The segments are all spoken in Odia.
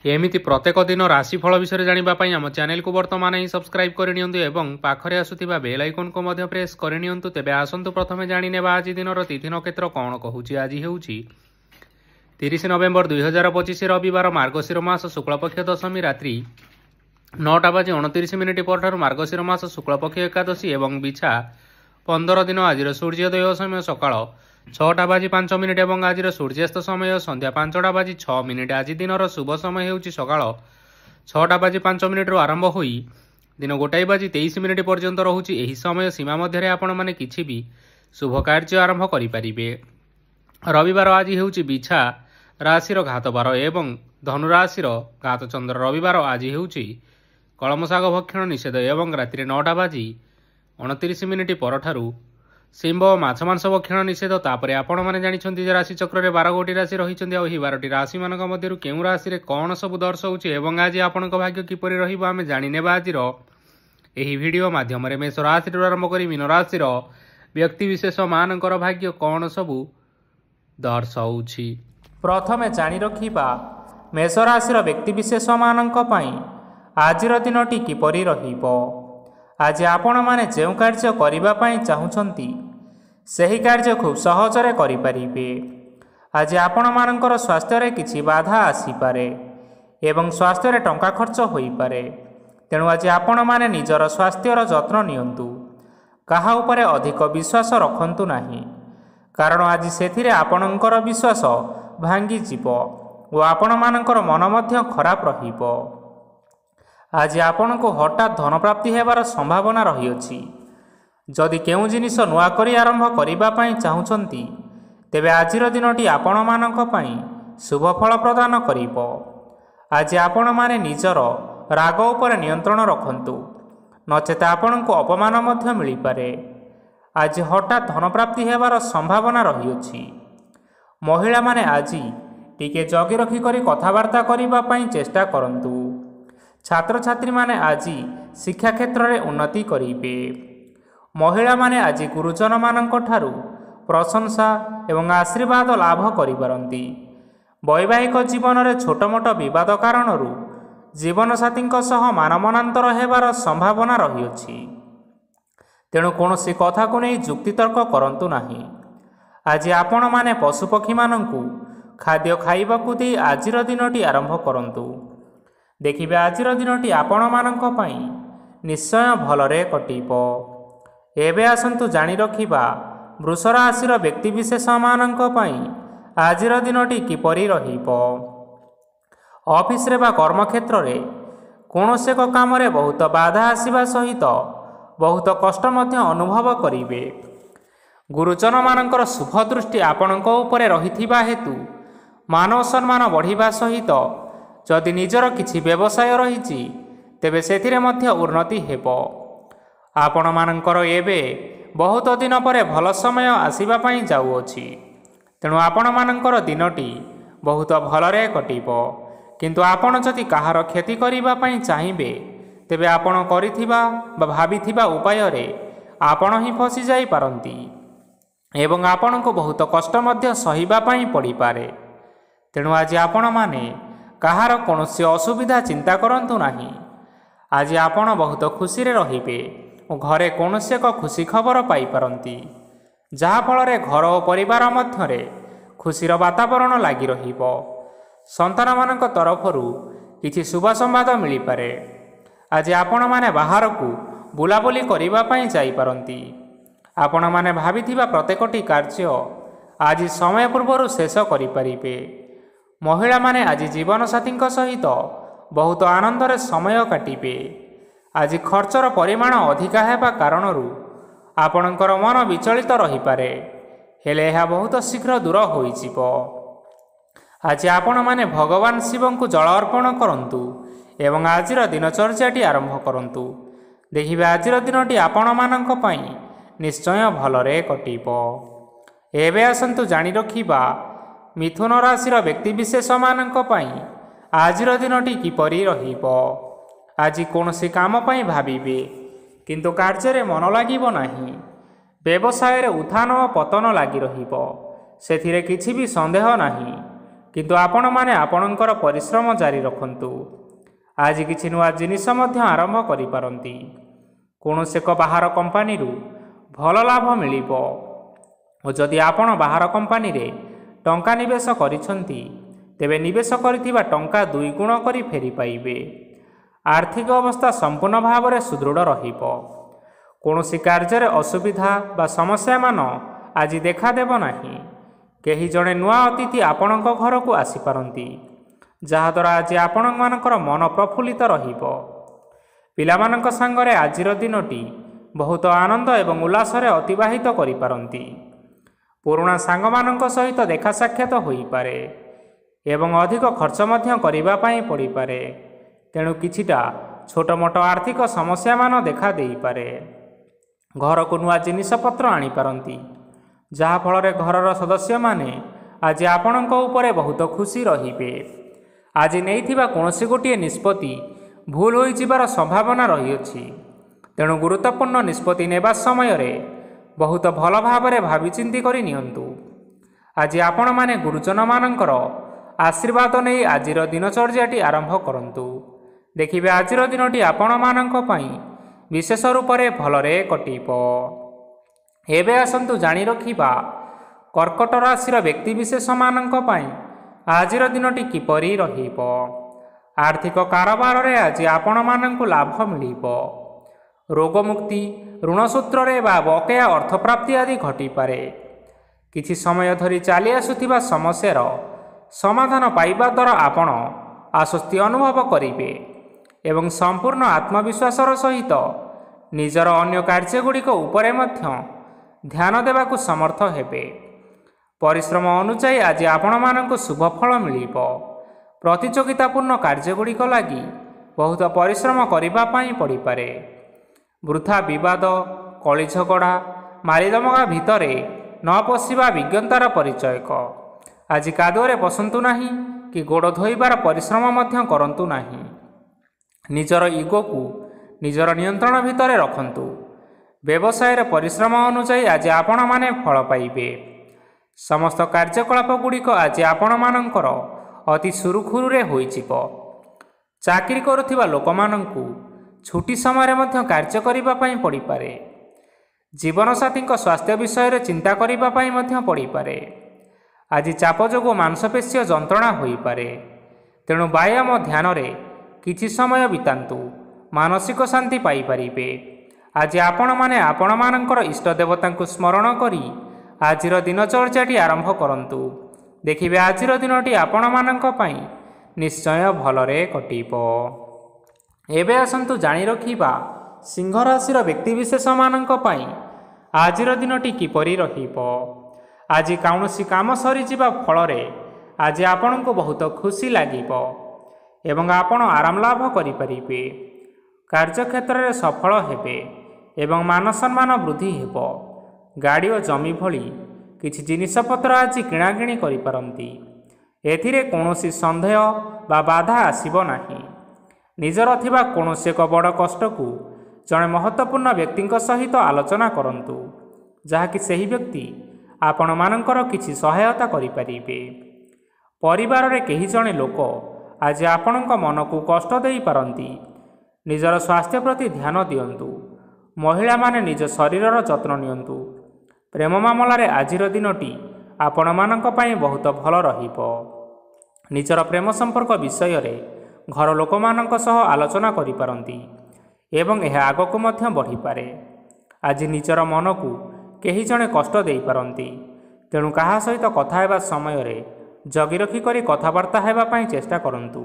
एमिति प्रत्येक दिन राशिफल विषय जानापी आम चैनल को बर्तमान ही सब्सक्राइब करनियंतु एवं पाखरे आसुथिबा बेल आइकन को मध्य प्रेस करनियंतु। तेबे आसंतु प्रथमे जानिनेबा आज दिनर तिथि नक्षत्र कौन कहूची। आज हेउची 30 नवेम्बर 2025 रविवार मार्गशीर मास शुक्लपक्ष दशमी रात्रि 9:29 पर मार्गशीर मास शुक्लपक्ष एकादशी एवं बिछा 15 दिन। आज सूर्योदय समय सकाळ 6:05 एवं आज सूर्यास्त समय संध्या 5:06। आज दिनर शुभ समय हेउची सकाळ 6:05 आरंभ होई दिन 1:23 पर्यंत रहुची। एही समय सीमा मध्य आपण माने किछि भी शुभ कार्य आरंभ करि परिबे। रविवार आज हेउची बिछा राशिर घात बार एवं धनु राशिर घात चंद्र। रविवार आज हेउची कलम शाग भक्षण निषेध एवं रात्रि 9:29 परठारु सिंह माछ मांस भक्षण निषेध। तापर आपण माने जानिछन्ती जे राशि चक्र रे 12 गोटी राशि रहिछन्ती। एही 12टी राशि मानक मध्यरु केउ राशि रे कोन सब दर्शाउछि एवं आज आपनक भाग्य किपरि रहिबो आमे जानि नेबा। आजिर एही वीडियो माध्यम रे मेष राशि रो आरंभ करी मीन राशि रो व्यक्ति विशेष मानकर भाग्य कोन सब दर्शाउछि। प्रथमे जानि रखिबा मेष राशि रो व्यक्ति विशेष मानक पई आजिर दिनटी किपरि रहिबो। आज आपण माने जेउ कार्य करिबा पई चाहुछन्ती सही कार्य खूब सहजरे करि परिबे। आज आपण मानकर स्वास्थ्य रे किछि बाधा आसी पारे एवं स्वास्थ्य रे टंका खर्च होई पारे। तेणु आज आपण माने निजर स्वास्थ्यर जत्न नियंतु। काहा उपरे अधिक विश्वास रखंतु नाही, कारण आज सेथिरे आपणकर विश्वास भांगी जीवो ओ आपण मानकर मन मध्य खराब रहिबो। आज आपण को हठात धन प्राप्ति हेबार संभावना रहिअछि। जदि केउ जिनिस नुआ करी आरंभ करिबा पई चाहुछन्ती तेबे आजिर दिनटी आपण मानक पई शुभ फल प्रदान करिबो। आज आपण माने निजर राग उपर नियंत्रण रखंतु, नचेत आपण को अपमान मध्य मिली पारे। आज हठात धन प्राप्ति हेबार संभावना रहिअछि। महिला माने आजी टिके जगी रखी करी कथावार्ता करिबा पई चेष्टा करंतु। छात्र छात्री माने आजी शिक्षा क्षेत्र रे उन्नति करिबे। महिला माने आज गुरुजन मानक ठारू प्रशंसा एवं आशीर्वाद लाभ करिपारंती। वैवाहिक जीवन रे छोट मोट विवाद कारणरू जीवन साथी सह मानमनांतर हेबार संभावना रहिअछि। तेणु कोनोसी कथा को नहीं जुक्तितर्क करंतु नाही। आज आपण माने पशुपक्षी मानंकु खाद्य खाइबाकु दे आजिर दिनटी आरंभ करंतु। देखिबे आजिर दिनटी आपण मानक पई निश्चय भलरे कटिबो। एबे आसंतु जानि रखिबा वृष राशिर व्यक्ति विशेष मानक पई आजिर दिनटी किपरि रहिबो। ऑफिस रे बा कर्म क्षेत्र रे कोनोसे को काम रे बहुत बाधा आसीबा सहित बहुत कष्ट मध्य अनुभव करिवे। गुरुजन मानकर शुभ दृष्टि आपणक उपरे रहिथिबा हेतु मानव सम्मान बढ़िबा सहित जदि निजर किछि व्यवसाय रहिछि तेबे सेथिरे मध्य उन्नति हेबो। आपण मानकर एबे बहुत दिन परे भल समय आसीबा पई जाउअछि। तेणु आपण मानकर दिनटी बहुत भलरे कटिबो। किंतु आपण जदि काहार क्षति करिबा पई चाहिबे तेबे आपण करिथिबा बा भाबिथिबा उपाय रे आपण ही फसी जाई पारंती एवं आपण को बहुत कष्ट मध्य सहिबा पई पड़ी पारे। तेणु आज आपण माने काहार कोनोसी असुविधा चिंता करंतु नाही। आज आपण बहुत खुशी रे रहिबे और घरे कोनोसी एक खुशी खबर पाई पारंती, जहा फल घर और परिवार मध्यरे खुशीर वातावरण लागी रहिबो। संतान मानक तरफरु किछि शुभ संवाद मिली पारे। आज आपण माने बाहर को बुलाबुली करिबा पई जाई पारंती। आपण माने भाबिथिबा प्रत्येकटी कार्य आज समय पूर्वरु शेष करि परिबे। महिला माने आज जीवन साथी सहित बहुत आनंदरे समय काटिबे। आज खर्चर परिमाण अधिका हेबा कारणरू आपणकर मन विचलित रही पारे, हेले यह बहुत शीघ्र दूर होइजिबो। आज आपण माने भगवान शिव को जल अर्पण करंतु एवं आजिर दिनचर्याटी आरंभ करंतु। देखिबे आजिर दिनटी आपण मानक पई निश्चय भलरे कटिबो। एबे आसंतु जानि रखिबा मिथुन राशिर व्यक्ति विशेष मानक पई आजिर दिनटी किपरि रहिबो। आज कोनोसी काम पई भाबिबे किंतु कार्य रे मन लागिबो नाही। व्यवसाय रे उत्थान और पतन लागी रहिबो, सेथिरे किछि भी संदेह नाही। କିନ୍ତୁ ଆପଣମାନେ ଆପଣଙ୍କର ପରିଶ୍ରମ ଜାରି ରଖନ୍ତୁ। ଆଜି କିଛି ନୂଆ ଜିନିଷ ମଧ୍ୟ ଆରମ୍ଭ କରିପାରନ୍ତି। କୌଣସି ଏକ ବାହାର କମ୍ପାନୀରୁ ଭଲ ଲାଭ ମିଳିବ ଓ ଯଦି ଆପଣ ବାହାର କମ୍ପାନୀରେ ଟଙ୍କା ନିବେଶ କରିଛନ୍ତି ତେବେ ନିବେଶ କରିଥିବା ଟଙ୍କା 2 ଗୁଣ କରି ଫେରି ପାଇବେ। ଆର୍ଥିକ ଅବସ୍ଥା ସମ୍ପୂର୍ଣ୍ଣ ଭାବରେ ସୁଦୃଢ଼ ରହିବ। କୌଣସି କାର୍ଯ୍ୟରେ ଅସୁବିଧା ବା ସମସ୍ୟାମାନ ଆଜି ଦେଖାଦେବ ନାହିଁ। କେହି ଜଣେ ନୂଆ ଅତିଥି ଆପଣଙ୍କ ଘରକୁ ଆସିପାରନ୍ତି, ଯାହାଦ୍ୱାରା ଆଜି ଆପଣମାନଙ୍କର ମନ ପ୍ରଫୁଲ୍ଲିତ ରହିବ। ପିଲାମାନଙ୍କ ସାଙ୍ଗରେ ଆଜିର ଦିନଟି ବହୁତ ଆନନ୍ଦ ଏବଂ ଉଲ୍ଲାସରେ ଅତିବାହିତ କରିପାରନ୍ତି। ପୁରୁଣା ସାଙ୍ଗମାନଙ୍କ ସହିତ ଦେଖା ସାକ୍ଷାତ ହୋଇପାରେ ଏବଂ ଅଧିକ ଖର୍ଚ୍ଚ ମଧ୍ୟ କରିବା ପାଇଁ ପଡ଼ିପାରେ। ତେଣୁ କିଛିଟା ଛୋଟମୋଟ ଆର୍ଥିକ ସମସ୍ୟାମାନ ଦେଖା ଦେଇପାରେ। ଘରକୁ ନୂଆ ଜିନିଷପତ୍ର ଆଣିପାରନ୍ତି, ଯାହାଫଳରେ ଘରର ସଦସ୍ୟମାନେ ଆଜି ଆପଣଙ୍କ ଉପରେ ବହୁତ ଖୁସି ରହିବେ। ଆଜି ନେଇଥିବା କୌଣସି ଗୋଟିଏ ନିଷ୍ପତ୍ତି ଭୁଲ ହୋଇଯିବାର ସମ୍ଭାବନା ରହିଅଛି। ତେଣୁ ଗୁରୁତ୍ୱପୂର୍ଣ୍ଣ ନିଷ୍ପତ୍ତି ନେବା ସମୟରେ ବହୁତ ଭଲ ଭାବରେ ଭାବିଚିନ୍ତି କରି ନିଅନ୍ତୁ। ଆଜି ଆପଣମାନେ ଗୁରୁଜନମାନଙ୍କର ଆଶୀର୍ବାଦ ନେଇ ଆଜିର ଦିନଚର୍ଯ୍ୟାଟି ଆରମ୍ଭ କରନ୍ତୁ। ଦେଖିବେ ଆଜିର ଦିନଟି ଆପଣମାନଙ୍କ ପାଇଁ ବିଶେଷ ରୂପରେ ଭଲରେ କଟିବ। ଏବେ ଆସନ୍ତୁ ଜାଣି ରଖିବା କର୍କଟ ରାଶିର ବ୍ୟକ୍ତିବିଶେଷମାନଙ୍କ ପାଇଁ ଆଜିର ଦିନଟି କିପରି ରହିବ। ଆର୍ଥିକ କାରବାରରେ ଆଜି ଆପଣମାନଙ୍କୁ ଲାଭ ମିଳିବ। ରୋଗମୁକ୍ତି, ଋଣ ସୂତ୍ରରେ ବା ବକେୟା ଅର୍ଥପ୍ରାପ୍ତି ଆଦି ଘଟିପାରେ। କିଛି ସମୟ ଧରି ଚାଲି ଆସୁଥିବା ସମସ୍ୟାର ସମାଧାନ ପାଇବା ଦ୍ୱାରା ଆପଣ ଆଶ୍ୱସ୍ତି ଅନୁଭବ କରିବେ ଏବଂ ସମ୍ପୂର୍ଣ୍ଣ ଆତ୍ମବିଶ୍ୱାସର ସହିତ ନିଜର ଅନ୍ୟ କାର୍ଯ୍ୟଗୁଡ଼ିକ ଉପରେ ମଧ୍ୟ ଧ୍ୟାନ ଦେବାକୁ ସମର୍ଥ ହେବେ। ପରିଶ୍ରମ ଅନୁଯାୟୀ ଆଜି ଆପଣମାନଙ୍କୁ ଶୁଭ ଫଳ ମିଳିବ। ପ୍ରତିଯୋଗିତାପୂର୍ଣ୍ଣ କାର୍ଯ୍ୟଗୁଡ଼ିକ ଲାଗି ବହୁତ ପରିଶ୍ରମ କରିବା ପାଇଁ ପଡ଼ିପାରେ। ବୃଥା ବିବାଦ, କଳିଝଗଡ଼ା, ମାରିଦମଗା ଭିତରେ ନ ପଶିବା ବିଜ୍ଞତାର ପରିଚୟକ। ଆଜି କାଦୁଅରେ ପଶନ୍ତୁ ନାହିଁ କି ଗୋଡ଼ ଧୋଇବାର ପରିଶ୍ରମ ମଧ୍ୟ କରନ୍ତୁ ନାହିଁ। ନିଜର ଇଗୋକୁ ନିଜର ନିୟନ୍ତ୍ରଣ ଭିତରେ ରଖନ୍ତୁ। ବ୍ୟବସାୟରେ ପରିଶ୍ରମ ଅନୁଯାୟୀ ଆଜି ଆପଣମାନେ ଫଳ ପାଇବେ। ସମସ୍ତ କାର୍ଯ୍ୟକଳାପ ଗୁଡ଼ିକ ଆଜି ଆପଣମାନଙ୍କର ଅତି ସୁରୁଖୁରୁରେ ହୋଇଯିବ। ଚାକିରି କରୁଥିବା ଲୋକମାନଙ୍କୁ ଛୁଟି ସମୟରେ ମଧ୍ୟ କାର୍ଯ୍ୟ କରିବା ପାଇଁ ପଡ଼ିପାରେ। ଜୀବନସାଥୀଙ୍କ ସ୍ୱାସ୍ଥ୍ୟ ବିଷୟରେ ଚିନ୍ତା କରିବା ପାଇଁ ମଧ୍ୟ ପଡ଼ିପାରେ। ଆଜି ଚାପ ଯୋଗୁଁ ମାଂସପେଶୀୟ ଯନ୍ତ୍ରଣା ହୋଇପାରେ। ତେଣୁ ବ୍ୟାୟାମ ଧ୍ୟାନରେ କିଛି ସମୟ ବିତାନ୍ତୁ, ମାନସିକ ଶାନ୍ତି ପାଇପାରିବେ। ଆଜି ଆପଣମାନେ ଆପଣମାନଙ୍କର ଇଷ୍ଟ ଦେବତାଙ୍କୁ ସ୍ମରଣ କରି ଆଜିର ଦିନଚର୍ଯ୍ୟାଟି ଆରମ୍ଭ କରନ୍ତୁ। ଦେଖିବେ ଆଜିର ଦିନଟି ଆପଣମାନଙ୍କ ପାଇଁ ନିଶ୍ଚୟ ଭଲରେ କଟିବ। ଏବେ ଆସନ୍ତୁ ଜାଣି ରଖିବା ସିଂହ ରାଶିର ବ୍ୟକ୍ତିବିଶେଷମାନଙ୍କ ପାଇଁ ଆଜିର ଦିନଟି କିପରି ରହିବ। ଆଜି କୌଣସି କାମ ସରିଯିବା ଫଳରେ ଆଜି ଆପଣଙ୍କୁ ବହୁତ ଖୁସି ଲାଗିବ ଏବଂ ଆପଣ ଆରାମ ଲାଭ କରିପାରିବେ। କାର୍ଯ୍ୟକ୍ଷେତ୍ରରେ ସଫଳ ହେବେ ଏବଂ ମାନସମ୍ମାନ ବୃଦ୍ଧି ହେବ। ଗାଡ଼ି ଓ ଜମି ଭଳି କିଛି ଜିନିଷପତ୍ର ଆଜି କିଣାକିଣି କରିପାରନ୍ତି। ଏଥିରେ କୌଣସି ସନ୍ଦେହ ବା ବାଧା ଆସିବ ନାହିଁ। ନିଜର ଥିବା କୌଣସି ଏକ ବଡ଼ କଷ୍ଟକୁ ଜଣେ ମହତ୍ତ୍ୱପୂର୍ଣ୍ଣ ବ୍ୟକ୍ତିଙ୍କ ସହିତ ଆଲୋଚନା କରନ୍ତୁ, ଯାହାକି ସେହି ବ୍ୟକ୍ତି ଆପଣମାନଙ୍କର କିଛି ସହାୟତା କରିପାରିବେ। ପରିବାରରେ କେହି ଜଣେ ଲୋକ ଆଜି ଆପଣଙ୍କ ମନକୁ କଷ୍ଟ ଦେଇପାରନ୍ତି। ନିଜର ସ୍ୱାସ୍ଥ୍ୟ ପ୍ରତି ଧ୍ୟାନ ଦିଅନ୍ତୁ। ମହିଳାମାନେ ନିଜ ଶରୀରର ଯତ୍ନ ନିଅନ୍ତୁ। ପ୍ରେମ ମାମଲାରେ ଆଜିର ଦିନଟି ଆପଣମାନଙ୍କ ପାଇଁ ବହୁତ ଭଲ ରହିବ। ନିଜର ପ୍ରେମ ସମ୍ପର୍କ ବିଷୟରେ ଘର ଲୋକମାନଙ୍କ ସହ ଆଲୋଚନା କରିପାରନ୍ତି ଏବଂ ଏହା ଆଗକୁ ମଧ୍ୟ ବଢ଼ିପାରେ। ଆଜି ନିଜର ମନକୁ କେହି ଜଣେ କଷ୍ଟ ଦେଇପାରନ୍ତି। ତେଣୁ କାହା ସହିତ କଥା ହେବା ସମୟରେ ଜଗି ରଖି କରି କଥାବାର୍ତ୍ତା ହେବା ପାଇଁ ଚେଷ୍ଟା କରନ୍ତୁ।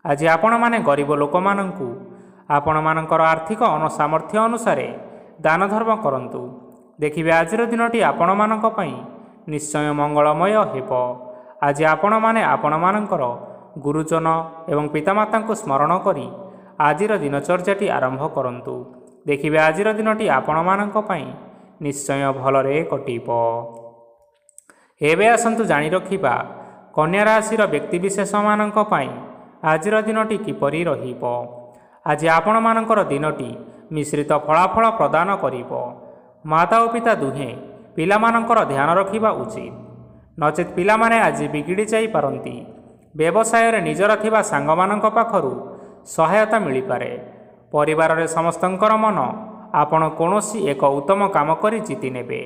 ଆଜି ଆପଣମାନେ ଗରିବ ଲୋକମାନଙ୍କୁ ଆପଣମାନଙ୍କର ଆର୍ଥିକ ସାମର୍ଥ୍ୟ ଅନୁସାରେ ଦାନ ଧର୍ମ କରନ୍ତୁ। ଦେଖିବେ ଆଜିର ଦିନଟି ଆପଣମାନଙ୍କ ପାଇଁ ନିଶ୍ଚୟ ମଙ୍ଗଳମୟ ହେବ। ଆଜି ଆପଣମାନେ ଆପଣମାନଙ୍କର ଗୁରୁଜନ ଏବଂ ପିତାମାତାଙ୍କୁ ସ୍ମରଣ କରି ଆଜିର ଦିନଚର୍ଯ୍ୟାଟି ଆରମ୍ଭ କରନ୍ତୁ। ଦେଖିବେ ଆଜିର ଦିନଟି ଆପଣମାନଙ୍କ ପାଇଁ ନିଶ୍ଚୟ ଭଲରେ କଟିବ। ଏବେ ଆସନ୍ତୁ ଜାଣି ରଖିବା କନ୍ୟା ରାଶିର ବ୍ୟକ୍ତିବିଶେଷମାନଙ୍କ ପାଇଁ ଆଜିର ଦିନଟି କିପରି ରହିବ। ଆଜି ଆପଣମାନଙ୍କର ଦିନଟି ମିଶ୍ରିତ ଫଳାଫଳ ପ୍ରଦାନ କରିବ। ମାତା ଓ ପିତା ଦୁହେଁ ପିଲାମାନଙ୍କର ଧ୍ୟାନ ରଖିବା ଉଚିତ। ନଚେତ୍ ପିଲାମାନେ ଆଜି ବିଗିଡ଼ି ଯାଇପାରନ୍ତି। ବ୍ୟବସାୟରେ ନିଜର ଥିବା ସାଙ୍ଗମାନଙ୍କ ପାଖରୁ ସହାୟତା ମିଳିପାରେ। ପରିବାରରେ ସମସ୍ତଙ୍କର ମନ ଆପଣ କୌଣସି ଏକ ଉତ୍ତମ କାମ କରି ଜିତି ନେବେ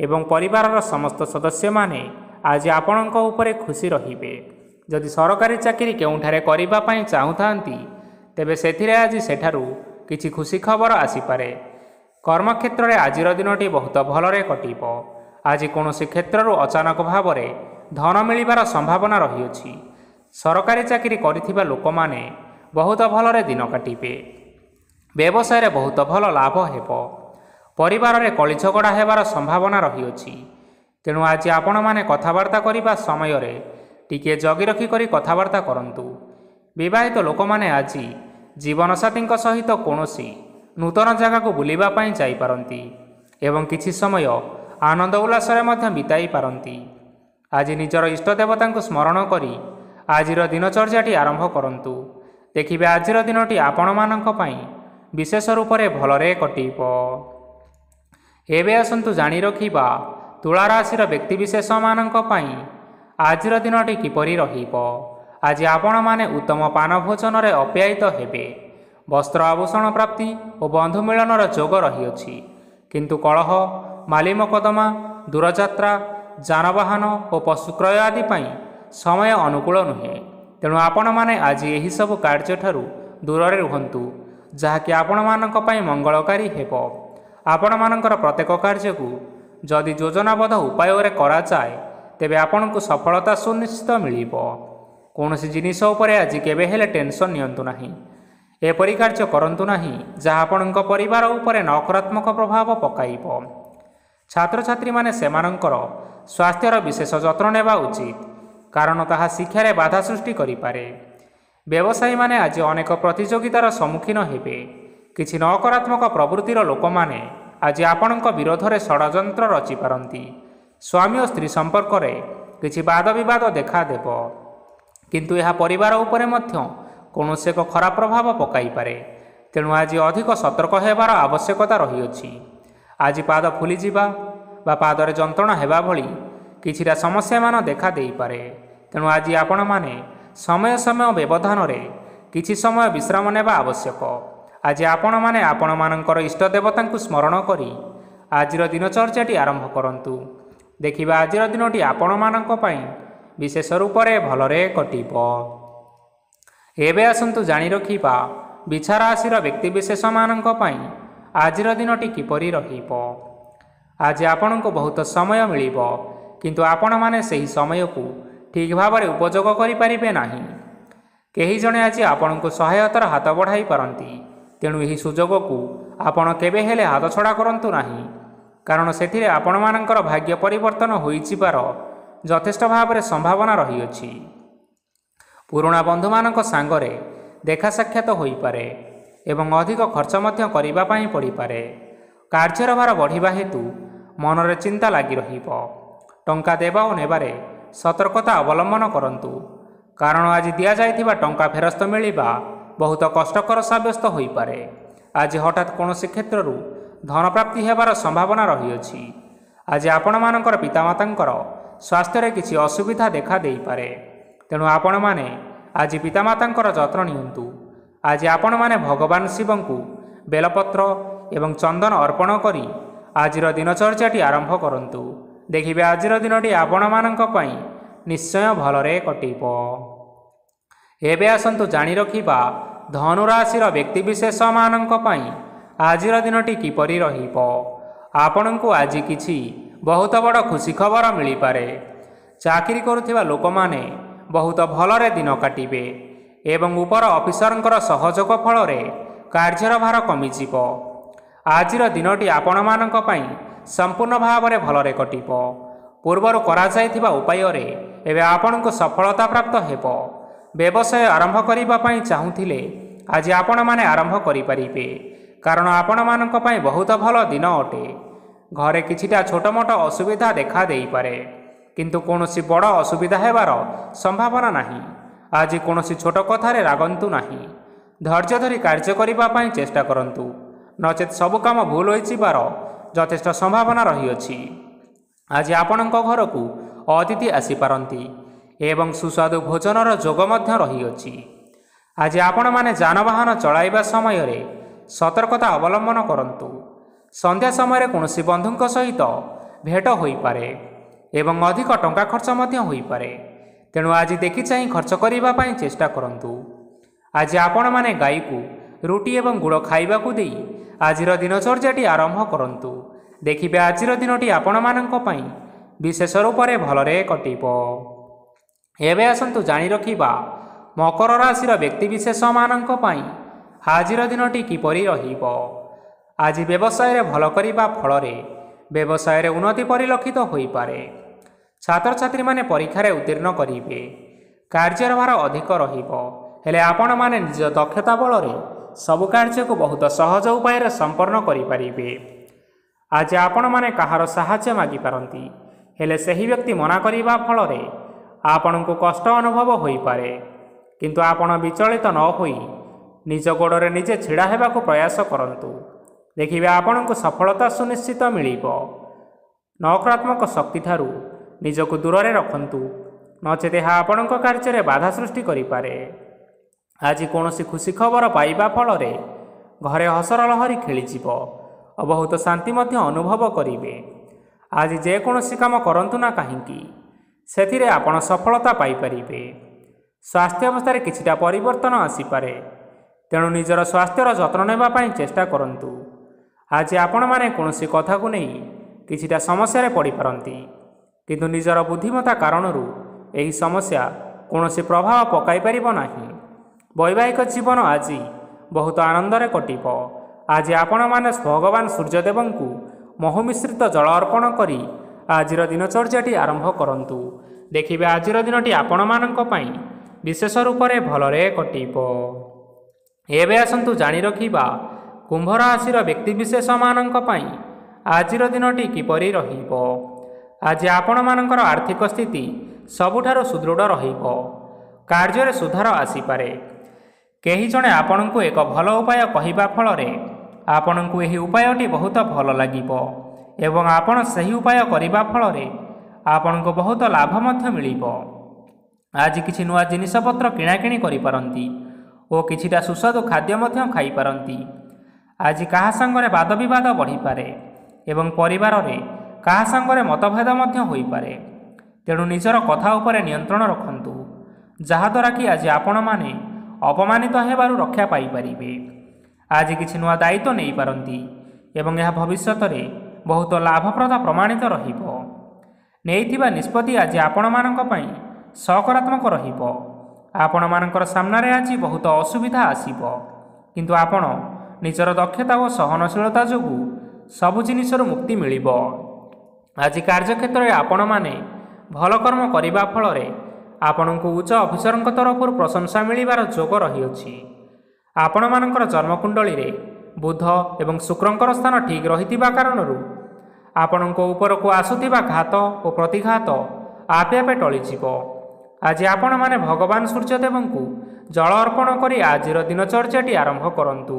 ଏବଂ ପରିବାରର ସମସ୍ତ ସଦସ୍ୟମାନେ ଆଜି ଆପଣଙ୍କ ଉପରେ ଖୁସି ରହିବେ। ଯଦି ସରକାରୀ ଚାକିରି କେଉଁଠାରେ କରିବା ପାଇଁ ଚାହୁଁଥାନ୍ତି, ତେବେ ସେଥିରେ ଆଜି ସେଠାରୁ କିଛି ଖୁସି ଖବର ଆସିପାରେ। କର୍ମକ୍ଷେତ୍ରରେ ଆଜିର ଦିନଟି ବହୁତ ଭଲରେ କଟିବ। ଆଜି କୌଣସି କ୍ଷେତ୍ରରୁ ଅଚାନକ ଭାବରେ ଧନ ମିଳିବାର ସମ୍ଭାବନା ରହିଅଛି। ସରକାରୀ ଚାକିରି କରିଥିବା ଲୋକମାନେ ବହୁତ ଭଲରେ ଦିନ କାଟିବେ। ବ୍ୟବସାୟରେ ବହୁତ ଭଲ ଲାଭ ହେବ। ପରିବାରରେ କଳି ଝଗଡ଼ା ହେବାର ସମ୍ଭାବନା ରହିଅଛି। ତେଣୁ ଆଜି ଆପଣମାନେ କଥାବାର୍ତ୍ତା କରିବା ସମୟରେ ଟିକିଏ ଜଗି ରଖି କରି କଥାବାର୍ତ୍ତା କରନ୍ତୁ। ବିବାହିତ ଲୋକମାନେ ଆଜି ଜୀବନସାଥୀଙ୍କ ସହିତ କୌଣସି ନୂତନ ଜାଗାକୁ ବୁଲିବା ପାଇଁ ଯାଇପାରନ୍ତି ଏବଂ କିଛି ସମୟ ଆନନ୍ଦ ଉଲ୍ଲାସରେ ମଧ୍ୟ ବିତାଇ ପାରନ୍ତି। ଆଜି ନିଜର ଇଷ୍ଟ ଦେବତାଙ୍କୁ ସ୍ମରଣ କରି ଆଜିର ଦିନଚର୍ଯ୍ୟାଟି ଆରମ୍ଭ କରନ୍ତୁ। ଦେଖିବେ ଆଜିର ଦିନଟି ଆପଣମାନଙ୍କ ପାଇଁ ବିଶେଷ ରୂପରେ ଭଲରେ କଟିବ। ଏବେ ଆସନ୍ତୁ ଜାଣି ରଖିବା ତୁଳା ରାଶିର ବ୍ୟକ୍ତିବିଶେଷମାନଙ୍କ ପାଇଁ ଆଜିର ଦିନଟି କିପରି ରହିବ। ଆଜି ଆପଣମାନେ ଉତ୍ତମ ପାନ ଭୋଜନରେ ଅପ୍ୟାୟିତ ହେବେ। ବସ୍ତ୍ର ଆଭୂଷଣ ପ୍ରାପ୍ତି ଓ ବନ୍ଧୁ ମିଳନର ଯୋଗ ରହିଅଛି। କିନ୍ତୁ କଳହ, ମାଲି ମକଦ୍ଦମା, ଦୂରଯାତ୍ରା, ଯାନବାହନ ଓ ପଶୁ କ୍ରୟ ଆଦି ପାଇଁ ସମୟ ଅନୁକୂଳ ନୁହେଁ। ତେଣୁ ଆପଣମାନେ ଆଜି ଏହିସବୁ କାର୍ଯ୍ୟଠାରୁ ଦୂରରେ ରୁହନ୍ତୁ, ଯାହାକି ଆପଣମାନଙ୍କ ପାଇଁ ମଙ୍ଗଳକାରୀ ହେବ। ଆପଣମାନଙ୍କର ପ୍ରତ୍ୟେକ କାର୍ଯ୍ୟକୁ ଯଦି ଯୋଜନାବଦ୍ଧ ଉପାୟରେ କରାଯାଏ, ତେବେ ଆପଣଙ୍କୁ ସଫଳତା ସୁନିଶ୍ଚିତ ମିଳିବ। କୌଣସି ଜିନିଷ ଉପରେ ଆଜି କେବେ ହେଲେ ଟେନସନ୍ ନିଅନ୍ତୁ ନାହିଁ। ଏପରି କାର୍ଯ୍ୟ କରନ୍ତୁ ନାହିଁ ଯାହା ଆପଣଙ୍କ ପରିବାର ଉପରେ ନକାରାତ୍ମକ ପ୍ରଭାବ ପକାଇବ। ଛାତ୍ରଛାତ୍ରୀମାନେ ସେମାନଙ୍କର ସ୍ୱାସ୍ଥ୍ୟର ବିଶେଷ ଯତ୍ନ ନେବା ଉଚିତ, କାରଣ ତାହା ଶିକ୍ଷାରେ ବାଧା ସୃଷ୍ଟି କରିପାରେ। ବ୍ୟବସାୟୀମାନେ ଆଜି ଅନେକ ପ୍ରତିଯୋଗିତାର ସମ୍ମୁଖୀନ ହେବେ। କିଛି ନକାରାତ୍ମକ ପ୍ରବୃତ୍ତିର ଲୋକମାନେ ଆଜି ଆପଣଙ୍କ ବିରୋଧରେ ଷଡ଼ଯନ୍ତ୍ର ରଚିପାରନ୍ତି। ସ୍ୱାମୀ ଓ ସ୍ତ୍ରୀ ସମ୍ପର୍କରେ କିଛି ବାଦବିବାଦ ଦେଖାଦେବ, କିନ୍ତୁ ଏହା ପରିବାର ଉପରେ ମଧ୍ୟ କୌଣସି ଏକ ଖରାପ ପ୍ରଭାବ ପକାଇପାରେ। ତେଣୁ ଆଜି ଅଧିକ ସତର୍କ ହେବାର ଆବଶ୍ୟକତା ରହିଅଛି। ଆଜି ପାଦ ଫୁଲିଯିବା ବା ପାଦରେ ଯନ୍ତ୍ରଣା ହେବା ଭଳି କିଛିଟା ସମସ୍ୟାମାନ ଦେଖା ଦେଇପାରେ। ତେଣୁ ଆଜି ଆପଣମାନେ ସମୟ ସମୟ ବ୍ୟବଧାନରେ କିଛି ସମୟ ବିଶ୍ରାମ ନେବା ଆବଶ୍ୟକ। ଆଜି ଆପଣମାନେ ଆପଣମାନଙ୍କର ଇଷ୍ଟ ଦେବତାଙ୍କୁ ସ୍ମରଣ କରି ଆଜିର ଦିନଚର୍ଯ୍ୟାଟି ଆରମ୍ଭ କରନ୍ତୁ। ଦେଖିବା ଆଜିର ଦିନଟି ଆପଣମାନଙ୍କ ପାଇଁ ବିଶେଷ ରୂପରେ ଭଲରେ କଟିବ। ଏବେ ଆସନ୍ତୁ ଜାଣି ରଖିବା ବିଛା ରାଶିର ବ୍ୟକ୍ତିବିଶେଷମାନଙ୍କ ପାଇଁ ଆଜିର ଦିନଟି କିପରି ରହିବ। ଆଜି ଆପଣଙ୍କୁ ବହୁତ ସମୟ ମିଳିବ, କିନ୍ତୁ ଆପଣମାନେ ସେହି ସମୟକୁ ଠିକ୍ ଭାବରେ ଉପଯୋଗ କରିପାରିବେ ନାହିଁ। କେହି ଜଣେ ଆଜି ଆପଣଙ୍କୁ ସହାୟତାର ହାତ ବଢ଼ାଇ ପାରନ୍ତି। ତେଣୁ ଏହି ସୁଯୋଗକୁ ଆପଣ କେବେ ହେଲେ ହାତଛଡ଼ା କରନ୍ତୁ ନାହିଁ, କାରଣ ସେଥିରେ ଆପଣମାନଙ୍କର ଭାଗ୍ୟ ପରିବର୍ତ୍ତନ ହୋଇଯିବାର ଯଥେଷ୍ଟ ଭାବରେ ସମ୍ଭାବନା ରହିଅଛି। ପୁରୁଣା ବନ୍ଧୁମାନଙ୍କ ସାଙ୍ଗରେ ଦେଖା ସାକ୍ଷାତ ହୋଇପାରେ ଏବଂ ଅଧିକ ଖର୍ଚ୍ଚ ମଧ୍ୟ କରିବା ପାଇଁ ପଡ଼ିପାରେ। କାର୍ଯ୍ୟର ଭାର ବଢ଼ିବା ହେତୁ ମନରେ ଚିନ୍ତା ଲାଗି ରହିବ। ଟଙ୍କା ଦେବା ଓ ନେବାରେ ସତର୍କତା ଅବଲମ୍ବନ କରନ୍ତୁ, କାରଣ ଆଜି ଦିଆଯାଇଥିବା ଟଙ୍କା ଫେରସ୍ତ ମିଳିବା ବହୁତ କଷ୍ଟକର ସାବ୍ୟସ୍ତ ହୋଇପାରେ। ଆଜି ହଠାତ୍ କୌଣସି କ୍ଷେତ୍ରରୁ ଧନପ୍ରାପ୍ତି ହେବାର ସମ୍ଭାବନା ରହିଅଛି। ଆଜି ଆପଣମାନଙ୍କର ପିତାମାତାଙ୍କର ସ୍ୱାସ୍ଥ୍ୟରେ କିଛି ଅସୁବିଧା ଦେଖା ଦେଇପାରେ। ତେଣୁ ଆପଣମାନେ ଆଜି ପିତାମାତାଙ୍କର ଯତ୍ନ ନିଅନ୍ତୁ। ଆଜି ଆପଣମାନେ ଭଗବାନ ଶିବଙ୍କୁ ବେଲପତ୍ର ଏବଂ ଚନ୍ଦନ ଅର୍ପଣ କରି ଆଜିର ଦିନଚର୍ଯ୍ୟାଟି ଆରମ୍ଭ କରନ୍ତୁ। ଦେଖିବେ ଆଜିର ଦିନଟି ଆପଣମାନଙ୍କ ପାଇଁ ନିଶ୍ଚୟ ଭଲରେ କଟିବ। ଏବେ ଆସନ୍ତୁ ଜାଣି ରଖିବା ଧନୁରାଶିର ବ୍ୟକ୍ତିବିଶେଷମାନଙ୍କ ପାଇଁ ଆଜିର ଦିନଟି କିପରି ରହିବ। ଆପଣଙ୍କୁ ଆଜି କିଛି ବହୁତ ବଡ଼ ଖୁସି ଖବର ମିଳିପାରେ। ଚାକିରି କରୁଥିବା ଲୋକମାନେ ବହୁତ ଭଲରେ ଦିନ କାଟିବେ ଏବଂ ଉପର ଅଫିସରଙ୍କର ସହଯୋଗ ଫଳରେ କାର୍ଯ୍ୟର ଭାର କମିଯିବ। ଆଜିର ଦିନଟି ଆପଣମାନଙ୍କ ପାଇଁ ସମ୍ପୂର୍ଣ୍ଣ ଭାବରେ ଭଲରେ କଟିବ। ପୂର୍ବରୁ କରାଯାଇଥିବା ଉପାୟରେ ଏବେ ଆପଣଙ୍କୁ ସଫଳତା ପ୍ରାପ୍ତ ହେବ। ବ୍ୟବସାୟ ଆରମ୍ଭ କରିବା ପାଇଁ ଚାହୁଁଥିଲେ ଆଜି ଆପଣମାନେ ଆରମ୍ଭ କରିପାରିବେ, କାରଣ ଆପଣମାନଙ୍କ ପାଇଁ ବହୁତ ଭଲ ଦିନ ଅଟେ। ଘରେ କିଛିଟା ଛୋଟମୋଟ ଅସୁବିଧା ଦେଖା ଦେଇପାରେ, କିନ୍ତୁ କୌଣସି ବଡ଼ ଅସୁବିଧା ହେବାର ସମ୍ଭାବନା ନାହିଁ। ଆଜି କୌଣସି ଛୋଟ କଥାରେ ରାଗନ୍ତୁ ନାହିଁ। ଧୈର୍ଯ୍ୟ ଧରି କାର୍ଯ୍ୟ କରିବା ପାଇଁ ଚେଷ୍ଟା କରନ୍ତୁ, ନଚେତ୍ ସବୁ କାମ ଭୁଲ ହୋଇଯିବାର ଯଥେଷ୍ଟ ସମ୍ଭାବନା ରହିଅଛି। ଆଜି ଆପଣଙ୍କ ଘରକୁ ଅତିଥି ଆସିପାରନ୍ତି ଏବଂ ସୁସ୍ୱାଦୁ ଭୋଜନର ଯୋଗ ମଧ୍ୟ ରହିଅଛି। ଆଜି ଆପଣମାନେ ଯାନବାହନ ଚଳାଇବା ସମୟରେ ସତର୍କତା ଅବଲମ୍ବନ କରନ୍ତୁ। ସନ୍ଧ୍ୟା ସମୟରେ କୌଣସି ବନ୍ଧୁଙ୍କ ସହିତ ଭେଟ ହୋଇପାରେ ଏବଂ ଅଧିକ ଟଙ୍କା ଖର୍ଚ୍ଚ ମଧ୍ୟ ହୋଇପାରେ। ତେଣୁ ଆଜି ଦେଖି ଚାହିଁ ଖର୍ଚ୍ଚ କରିବା ପାଇଁ ଚେଷ୍ଟା କରନ୍ତୁ। ଆଜି ଆପଣମାନେ ଗାଈକୁ ରୁଟି ଏବଂ ଗୁଡ଼ ଖାଇବାକୁ ଦେଇ ଆଜିର ଦିନଚର୍ଯ୍ୟାଟି ଆରମ୍ଭ କରନ୍ତୁ। ଦେଖିବେ ଆଜିର ଦିନଟି ଆପଣମାନଙ୍କ ପାଇଁ ବିଶେଷ ରୂପରେ ଭଲରେ କଟିବ। ଏବେ ଆସନ୍ତୁ ଜାଣି ରଖିବା ମକର ରାଶିର ବ୍ୟକ୍ତିବିଶେଷମାନଙ୍କ ପାଇଁ ଆଜିର ଦିନଟି କିପରି ରହିବ। ଆଜି ବ୍ୟବସାୟରେ ଭଲ କରିବା ଫଳରେ ବ୍ୟବସାୟରେ ଉନ୍ନତି ପରିଲକ୍ଷିତ ହୋଇପାରେ। ଛାତ୍ରଛାତ୍ରୀମାନେ ପରୀକ୍ଷାରେ ଉତ୍ତୀର୍ଣ୍ଣ କରିବେ। କାର୍ଯ୍ୟର ଭାର ଅଧିକ ରହିବ, ହେଲେ ଆପଣମାନେ ନିଜ ଦକ୍ଷତା ବଳରେ ସବୁ କାର୍ଯ୍ୟକୁ ବହୁତ ସହଜ ଉପାୟରେ ସମ୍ପନ୍ନ କରିପାରିବେ। ଆଜି ଆପଣମାନେ କାହାର ସାହାଯ୍ୟ ମାଗିପାରନ୍ତି, ହେଲେ ସେହି ବ୍ୟକ୍ତି ମନା କରିବା ଫଳରେ ଆପଣଙ୍କୁ କଷ୍ଟ ଅନୁଭବ ହୋଇପାରେ। କିନ୍ତୁ ଆପଣ ବିଚଳିତ ନ ହୋଇ ନିଜ ଗୋଡ଼ରେ ନିଜେ ଛିଡ଼ା ହେବାକୁ ପ୍ରୟାସ କରନ୍ତୁ। ଦେଖିବେ ଆପଣଙ୍କୁ ସଫଳତା ସୁନିଶ୍ଚିତ ମିଳିବ। ନକାରାତ୍ମକ ଶକ୍ତିଠାରୁ ନିଜକୁ ଦୂରରେ ରଖନ୍ତୁ, ନଚେତ୍ ଏହା ଆପଣଙ୍କ କାର୍ଯ୍ୟରେ ବାଧା ସୃଷ୍ଟି କରିପାରେ। ଆଜି କୌଣସି ଖୁସି ଖବର ପାଇବା ଫଳରେ ଘରେ ହସର ଲହରୀ ଖେଳିଯିବ ଓ ବହୁତ ଶାନ୍ତି ମଧ୍ୟ ଅନୁଭବ କରିବେ। ଆଜି ଯେକୌଣସି କାମ କରନ୍ତୁ ନା କାହିଁକି ସେଥିରେ ଆପଣ ସଫଳତା ପାଇପାରିବେ। ସ୍ୱାସ୍ଥ୍ୟ ଅବସ୍ଥାରେ କିଛିଟା ପରିବର୍ତ୍ତନ ଆସିପାରେ, ତେଣୁ ନିଜର ସ୍ୱାସ୍ଥ୍ୟର ଯତ୍ନ ନେବା ପାଇଁ ଚେଷ୍ଟା କରନ୍ତୁ। ଆଜି ଆପଣମାନେ କୌଣସି କଥାକୁ ନେଇ କିଛିଟା ସମସ୍ୟାରେ ପଡ଼ିପାରନ୍ତି, କିନ୍ତୁ ନିଜର ବୁଦ୍ଧିମତ୍ତା କାରଣରୁ ଏହି ସମସ୍ୟା କୌଣସି ପ୍ରଭାବ ପକାଇ ପାରିବ ନାହିଁ। ବୈବାହିକ ଜୀବନ ଆଜି ବହୁତ ଆନନ୍ଦରେ କଟିବ। ଆଜି ଆପଣମାନେ ଭଗବାନ ସୂର୍ଯ୍ୟଦେବଙ୍କୁ ମହୁ ମିଶ୍ରିତ ଜଳ ଅର୍ପଣ କରି ଆଜିର ଦିନଚର୍ଯ୍ୟାଟି ଆରମ୍ଭ କରନ୍ତୁ। ଦେଖିବେ ଆଜିର ଦିନଟି ଆପଣମାନଙ୍କ ପାଇଁ ବିଶେଷ ରୂପରେ ଭଲରେ କଟିବ। ଏବେ ଆସନ୍ତୁ ଜାଣି ରଖିବା କୁମ୍ଭ ରାଶିର ବ୍ୟକ୍ତିବିଶେଷମାନଙ୍କ ପାଇଁ ଆଜିର ଦିନଟି କିପରି ରହିବ। ଆଜି ଆପଣମାନଙ୍କର ଆର୍ଥିକ ସ୍ଥିତି ସବୁଠାରୁ ସୁଦୃଢ଼ ରହିବ। କାର୍ଯ୍ୟରେ ସୁଧାର ଆସିପାରେ। କେହି ଜଣେ ଆପଣଙ୍କୁ ଏକ ଭଲ ଉପାୟ କହିବା ଫଳରେ ଆପଣଙ୍କୁ ଏହି ଉପାୟଟି ବହୁତ ଭଲ ଲାଗିବ ଏବଂ ଆପଣ ସେହି ଉପାୟ କରିବା ଫଳରେ ଆପଣଙ୍କୁ ବହୁତ ଲାଭ ମଧ୍ୟ ମିଳିବ। ଆଜି କିଛି ନୂଆ ଜିନିଷପତ୍ର କିଣାକିଣି କରିପାରନ୍ତି ଓ କିଛିଟା ସୁସ୍ୱାଦୁ ଖାଦ୍ୟ ମଧ୍ୟ ଖାଇପାରନ୍ତି। ଆଜି କାହା ସାଙ୍ଗରେ ବାଦବିବାଦ ବଢ଼ିପାରେ ଏବଂ ପରିବାରରେ କାହା ସାଙ୍ଗରେ ମତଭେଦ ମଧ୍ୟ ହୋଇପାରେ। ତେଣୁ ନିଜର କଥା ଉପରେ ନିୟନ୍ତ୍ରଣ ରଖନ୍ତୁ, ଯାହାଦ୍ୱାରା କି ଆଜି ଆପଣମାନେ ଅପମାନିତ ହେବାରୁ ରକ୍ଷା ପାଇପାରିବେ। ଆଜି କିଛି ନୂଆ ଦାୟିତ୍ୱ ନେଇପାରନ୍ତି ଏବଂ ଏହା ଭବିଷ୍ୟତରେ ବହୁତ ଲାଭପ୍ରଦ ପ୍ରମାଣିତ ରହିବ। ନେଇଥିବା ନିଷ୍ପତ୍ତି ଆଜି ଆପଣମାନଙ୍କ ପାଇଁ ସକାରାତ୍ମକ ରହିବ। ଆପଣମାନଙ୍କର ସାମ୍ନାରେ ଆଜି ବହୁତ ଅସୁବିଧା ଆସିବ, କିନ୍ତୁ ଆପଣ ନିଜର ଦକ୍ଷତା ଓ ସହନଶୀଳତା ଯୋଗୁଁ ସବୁ ଜିନିଷରୁ ମୁକ୍ତି ମିଳିବ। ଆଜି କାର୍ଯ୍ୟକ୍ଷେତ୍ରରେ ଆପଣମାନେ ଭଲ କର୍ମ କରିବା ଫଳରେ ଆପଣଙ୍କୁ ଉଚ୍ଚ ଅଫିସରଙ୍କ ତରଫରୁ ପ୍ରଶଂସା ମିଳିବାର ଯୋଗ ରହିଅଛି। ଆପଣମାନଙ୍କର ଜନ୍ମକୁଣ୍ଡଳୀରେ ବୁଧ ଏବଂ ଶୁକ୍ରଙ୍କର ସ୍ଥାନ ଠିକ୍ ରହିଥିବା କାରଣରୁ ଆପଣଙ୍କ ଉପରକୁ ଆସୁଥିବା ଘାତ ଓ ପ୍ରତିଘାତ ଆପେ ଆପେ ଟଳିଯିବ। ଆଜି ଆପଣମାନେ ଭଗବାନ ସୂର୍ଯ୍ୟଦେବଙ୍କୁ ଜଳ ଅର୍ପଣ କରି ଆଜିର ଦିନଚର୍ଯ୍ୟାଟି ଆରମ୍ଭ କରନ୍ତୁ।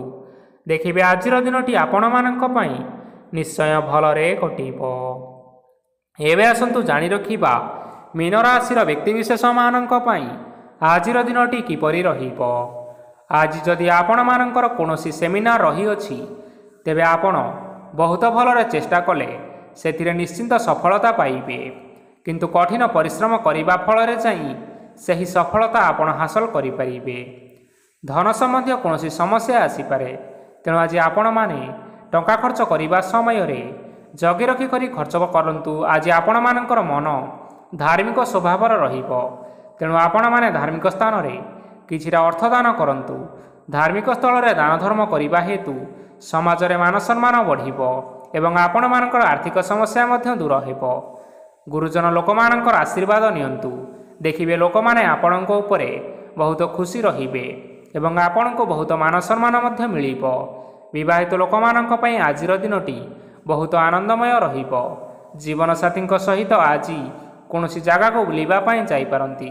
ଦେଖିବେ ଆଜିର ଦିନଟି ଆପଣମାନଙ୍କ ପାଇଁ ନିଶ୍ଚୟ ଭଲରେ କଟିବ। ଏବେ ଆସନ୍ତୁ ଜାଣି ରଖିବା ମୀନ ରାଶିର ବ୍ୟକ୍ତିବିଶେଷମାନଙ୍କ ପାଇଁ ଆଜିର ଦିନଟି କିପରି ରହିବ। ଆଜି ଯଦି ଆପଣମାନଙ୍କର କୌଣସି ସେମିନାର ରହିଅଛି, ତେବେ ଆପଣ ବହୁତ ଭଲରେ ଚେଷ୍ଟା କଲେ ସେଥିରେ ନିଶ୍ଚିନ୍ତ ସଫଳତା ପାଇବେ। କିନ୍ତୁ କଠିନ ପରିଶ୍ରମ କରିବା ଫଳରେ ଯାଇ ସେହି ସଫଳତା ଆପଣ ହାସଲ କରିପାରିବେ। ଧନ ସମ୍ବନ୍ଧୀୟ କୌଣସି ସମସ୍ୟା ଆସିପାରେ, ତେଣୁ ଆଜି ଆପଣମାନେ ଟଙ୍କା ଖର୍ଚ୍ଚ କରିବା ସମୟରେ ଜଗି ରଖି କରି ଖର୍ଚ୍ଚ କରନ୍ତୁ। ଆଜି ଆପଣମାନଙ୍କର ମନ ଧାର୍ମିକ ସ୍ୱଭାବର ରହିବ, ତେଣୁ ଆପଣମାନେ ଧାର୍ମିକ ସ୍ଥାନରେ କିଛିଟା ଅର୍ଥ ଦାନ କରନ୍ତୁ। ଧାର୍ମିକ ସ୍ଥଳରେ ଦାନ ଧର୍ମ କରିବା ହେତୁ ସମାଜରେ ମାନ ସମ୍ମାନ ବଢ଼ିବ ଏବଂ ଆପଣମାନଙ୍କର ଆର୍ଥିକ ସମସ୍ୟା ମଧ୍ୟ ଦୂର ହେବ। ଗୁରୁଜନ ଲୋକମାନଙ୍କର ଆଶୀର୍ବାଦ ନିଅନ୍ତୁ। ଦେଖିବେ ଲୋକମାନେ ଆପଣଙ୍କ ଉପରେ ବହୁତ ଖୁସି ରହିବେ ଏବଂ ଆପଣଙ୍କୁ ବହୁତ ମାନ ସମ୍ମାନ ମଧ୍ୟ ମିଳିବ। ବିବାହିତ ଲୋକମାନଙ୍କ ପାଇଁ ଆଜିର ଦିନଟି ବହୁତ ଆନନ୍ଦମୟ ରହିବ। ଜୀବନସାଥୀଙ୍କ ସହିତ ଆଜି କୌଣସି ଜାଗାକୁ ବୁଲିବା ପାଇଁ ଯାଇପାରନ୍ତି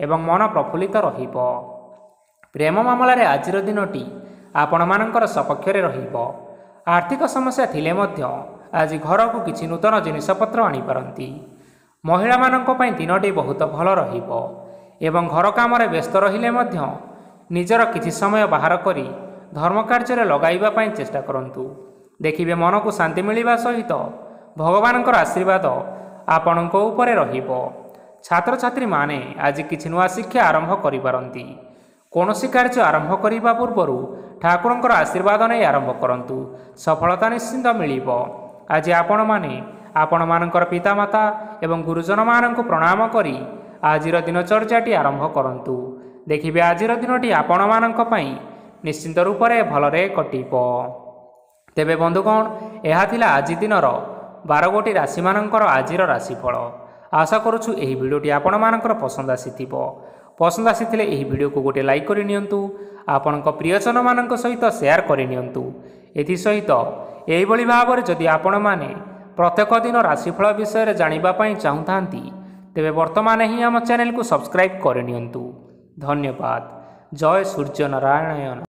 ଏବଂ ମନ ପ୍ରଫୁଲ୍ଲିତ ରହିବ। ପ୍ରେମ ମାମଲାରେ ଆଜିର ଦିନଟି ଆପଣମାନଙ୍କର ସପକ୍ଷରେ ରହିବ। ଆର୍ଥିକ ସମସ୍ୟା ଥିଲେ ମଧ୍ୟ ଆଜି ଘରକୁ କିଛି ନୂତନ ଜିନିଷପତ୍ର ଆଣିପାରନ୍ତି। ମହିଳାମାନଙ୍କ ପାଇଁ ଦିନଟି ବହୁତ ଭଲ ରହିବ ଏବଂ ଘର କାମରେ ବ୍ୟସ୍ତ ରହିଲେ ମଧ୍ୟ ନିଜର କିଛି ସମୟ ବାହାର କରି ଧର୍ମ କାର୍ଯ୍ୟରେ ଲଗାଇବା ପାଇଁ ଚେଷ୍ଟା କରନ୍ତୁ। ଦେଖିବେ ମନକୁ ଶାନ୍ତି ମିଳିବା ସହିତ ଭଗବାନଙ୍କର ଆଶୀର୍ବାଦ ଆପଣଙ୍କ ଉପରେ ରହିବ। ଛାତ୍ରଛାତ୍ରୀମାନେ ଆଜି କିଛି ନୂଆ ଶିକ୍ଷା ଆରମ୍ଭ କରିପାରନ୍ତି। କୌଣସି କାର୍ଯ୍ୟ ଆରମ୍ଭ କରିବା ପୂର୍ବରୁ ଠାକୁରଙ୍କର ଆଶୀର୍ବାଦ ନେଇ ଆରମ୍ଭ କରନ୍ତୁ, ସଫଳତା ନିଶ୍ଚିନ୍ତ ମିଳିବ। ଆଜି ଆପଣମାନେ ଆପଣମାନଙ୍କର ପିତାମାତା ଏବଂ ଗୁରୁଜନମାନଙ୍କୁ ପ୍ରଣାମ କରି ଆଜିର ଦିନଚର୍ଯ୍ୟାଟି ଆରମ୍ଭ କରନ୍ତୁ। ଦେଖିବେ ଆଜିର ଦିନଟି ଆପଣମାନଙ୍କ ପାଇଁ ନିଶ୍ଚିନ୍ତ ରୂପରେ ଭଲରେ କଟିବ। ତେବେ ବନ୍ଧୁଗଣ, ଏହା ଥିଲା ଆଜି ଦିନର 12ଗୋଟି ରାଶିମାନଙ୍କର ଆଜିର ରାଶିଫଳ। ଆଶା କରୁଛୁ ଏହି ଭିଡ଼ିଓଟି ଆପଣମାନଙ୍କର ପସନ୍ଦ ଆସିଥିବ। ପସନ୍ଦ ଆସିଥିଲେ ଏହି ଭିଡ଼ିଓକୁ ଗୋଟିଏ ଲାଇକ୍ କରିନିଅନ୍ତୁ, ଆପଣଙ୍କ ପ୍ରିୟଜନମାନଙ୍କ ସହିତ ସେୟାର କରିନିଅନ୍ତୁ। ଏଥିସହିତ ଏହିଭଳି ଭାବରେ ଯଦି ଆପଣମାନେ ପ୍ରତ୍ୟେକ ଦିନ ରାଶିଫଳ ବିଷୟରେ ଜାଣିବା ପାଇଁ ଚାହୁଁଥାନ୍ତି, ତେବେ ବର୍ତ୍ତମାନ ହିଁ ଆମ ଚ୍ୟାନେଲକୁ ସବସ୍କ୍ରାଇବ୍ କରିନିଅନ୍ତୁ। ଧନ୍ୟବାଦ। ଜୟ ସୂର୍ଯ୍ୟ ନାରାୟଣ।